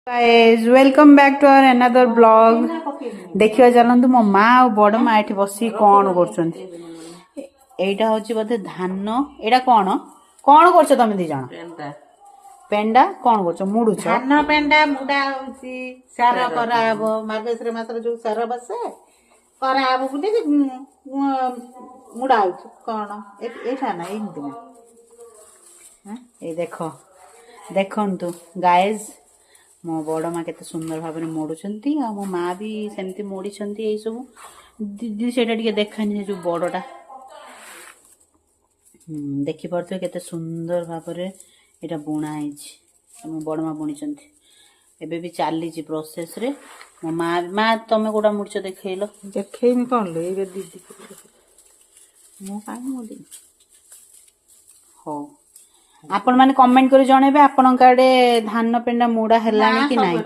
Guys welcome back to our another blog. देखिए चलतु मो माँ और बड़ माँ ये बस कौन कर बोधे धान एटा कौन कौन कर तुम दी जन पेंडा कौन कर मुड़ुच धान पेंडा मुड़ा होची सार कराब मार्गशीर मासर जो सार बसे कराब बोली मुड़ा होची कौन एटा ना एमती ना ये देख देखु गाइज मो बड़ माँ केते सुंदर भाव में मोड़ुंट आ मो माँ भी सेमती मोड़ी सब दीदी से देखानी जो बड़टा देखिपे केते सुंदर भाव में यहाँ बुणा मो बड़ माँ बुणी एबे भी चली प्रोसेस रे मो माँ माँ तुम कोटा मुड़च देखल देखेनी कौन लो ये दीदी मु कहीं मुड़ी हो आपण मैंने कमेंट कर जणेबे आपण आड़े धान पेंडा मुड़ा हेलानी कि नहीं।